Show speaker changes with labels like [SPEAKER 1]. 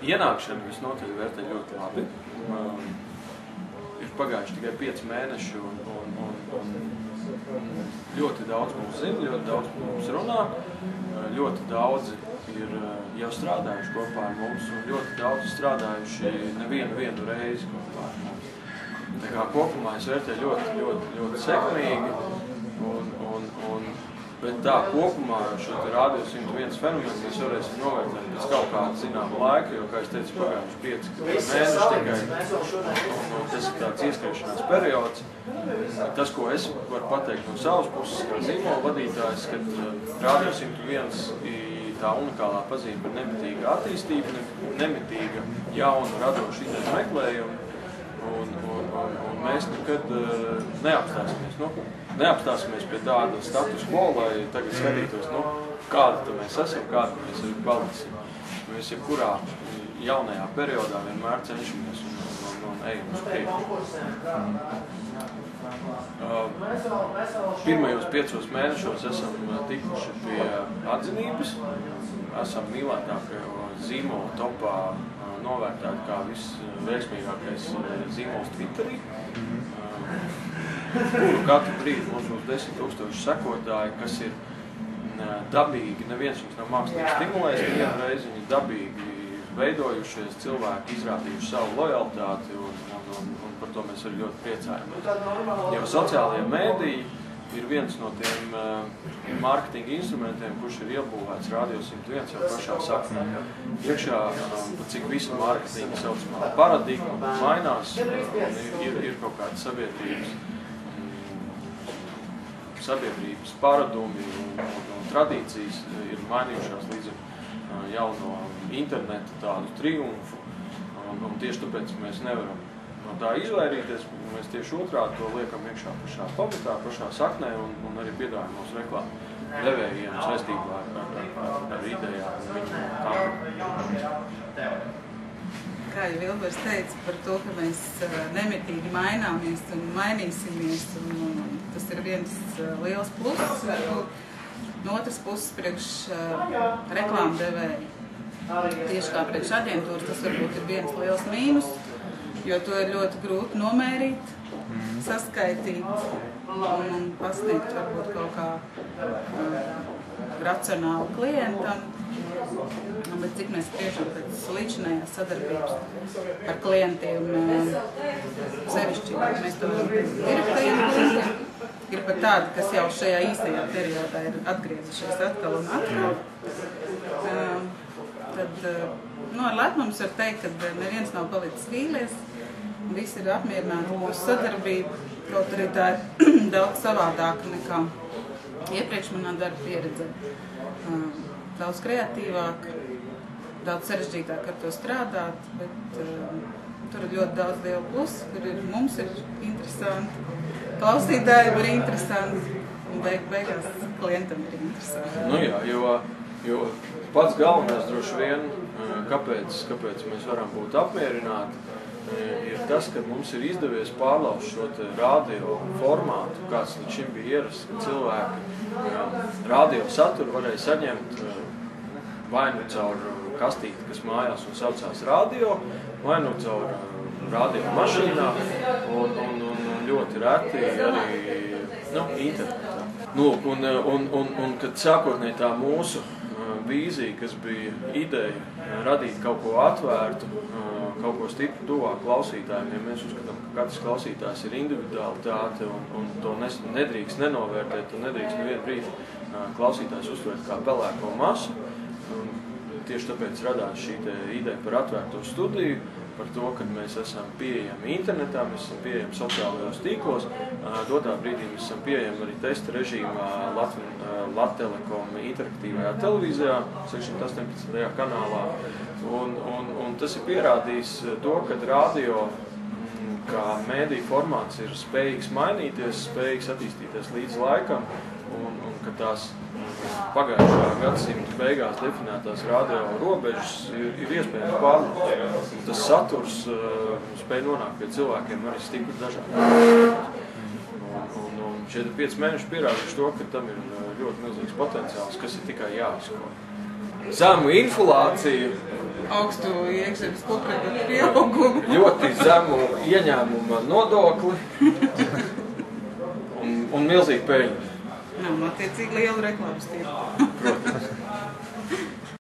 [SPEAKER 1] Ienākšanu visnotaļ vērtē ļoti labi. Ir pagājuši tikai 5 mēneši un ļoti daudz mums zina, ļoti daudz mums runā, ļoti daudzi ir jau strādājuši kopā ar mums un ļoti daudzi strādājuši nevienu reizi kopā ar mums. Tā kā kopumā es vērtēju ļoti sekmīgi, bet tā kopumā šo Radio 101 fenomenu mēs varēsim novērtēt pēc kaut kāda zināma laika, jo, kā es teicu, pagājuši 5 mēneši tikai, un tas ir tāds ieskriešanās periods. Tas, ko es varu pateikt no savas puses, kā zīmola vadītājs, kad Radio 101 tā unikālā pazīme ir nemitīga attīstība, nemitīga jauna radoša ideja meklējuma, un mēs nekad neapstāsimies pie tāda status quo, lai tagad skatītos, kāda mēs esam, kāda mēs paliksim. Mēs jebkurā jaunajā periodā vienmēr cenšamies un ejam uz priekšu. Pirmajos 5 mēnešos esam tikuši pie atzinības, esam mīlētākajo zīmola topā novērtēti kā visveiksmīgākais zīmols Twitterī, kuru katru brīdi mums būs 10 000 sekotāji, kas ir dabīgi, neviens mums nav mākslīgi stimulējis nevienu reizi, viņi dabīgi veidojušies, cilvēki izrādījuši savu lojalitāti un par to mēs arī ļoti priecājamies. Jo sociālajie mēdīji ir viens no tiem mārketinga instrumentiem, kurš ir iebūvēts Radio 101 jau pašā saknē. Iekšā, cik visa mārketinga saucamā paradigma mainās, ir kaut kāda sabiedrības paradumi un tradīcijas ir mainījušās līdz jauno internetu tādu triumfu, un tieši tāpēc mēs nevaram no tā izvairīties, mēs tieši otrādi to liekam iekšā pašā pamatā, pašā saknē un arī piedāvājam mūsu reklāmu devējiem saistībā ar idejām un viņu kampaņu.
[SPEAKER 2] Kā jau Vilbers teica par to, ka mēs nemitīgi maināmies un mainīsimies, un tas ir viens liels pluss, no otras puses priekš reklāmdevēji. Tieši kā priekš aģentūras, tas varbūt ir viens liels mīnus, jo to ir ļoti grūti nomērīt, saskaitīt un pasniegt varbūt kaut kā racionāli klientam. Bet cik mēs spriežam pēc līdzinājās sadarbības ar klientiem, sevišķi, mēs to ir klientiem, ir pat tādi, kas jau šajā īstajā periodā ir atgriezušies atkal un atkal. Tad ar lepnumu var teikt, ka neviens nav palicis vīlies, visi ir apmierināti mūsu sadarbību, kaut arī tā ir daudz savādāka nekā iepriekš manā darba pieredze. Daudz kreatīvāk, daudz sarežģītāk ar to strādāt, bet tur ir ļoti daudz lielu plusu, kur mums ir interesanti, klausītājiem ir interesanti un beigās klientam ir interesanti.
[SPEAKER 1] Nu jā, jo pats galvenais droši vien, kāpēc mēs varam būt apmierināti, ir tas, ka mums ir izdevies pārlauzt šo radio formātu, kāds līdz šim bija ierasts, ka cilvēki radio saturu varēja saņemt vai nu caur kastīti, kas mājās un saucās radio, vai nu caur radio mašīnā un ļoti reti arī internetā. Un kad sākotnēji tā mūsu vīzija, kas bija ideja radīt kaut ko atvērtu, kaut ko stipri tuvāk klausītājiem, ja mēs uzskatām, ka katrs klausītājs ir individualitāte un to nedrīkst nenovērtēt, un nedrīkst nevienu brīdi klausītājs uztvert kā pelēko masu. Tieši tāpēc radās šī ideja par atvērto studiju, par to, ka mēs esam pieejami internetā, mēs esam pieejami sociālajos tīklos, dotā brīdī mēs esam pieejami arī testa režīmā Lattelekom interaktīvajā televīzijā, 618. kanālā, un tas ir pierādījis to, ka radio kā mēdīju formāts ir spējīgs mainīties, spējīgs attīstīties līdz laikam, un ka tās pagājušā gadsimta beigās definētās radio robežas ir iespējams pārlauzt. Tas saturs spēj nonākt pie cilvēkiem arī stipri dažādi. Un šie 5 mēneši pierādījuši to, ka tam ir ļoti milzīgs potenciāls, kas ir tikai jāizko. Zemu inflāciju
[SPEAKER 2] augstu iekšzemes koproduktu pieaugumu.
[SPEAKER 1] Ļoti zemu ieņēmumu nodokli un milzīgu peļņu.
[SPEAKER 2] Nav attiecīgi liela reklāmas tirgu.
[SPEAKER 1] Protams.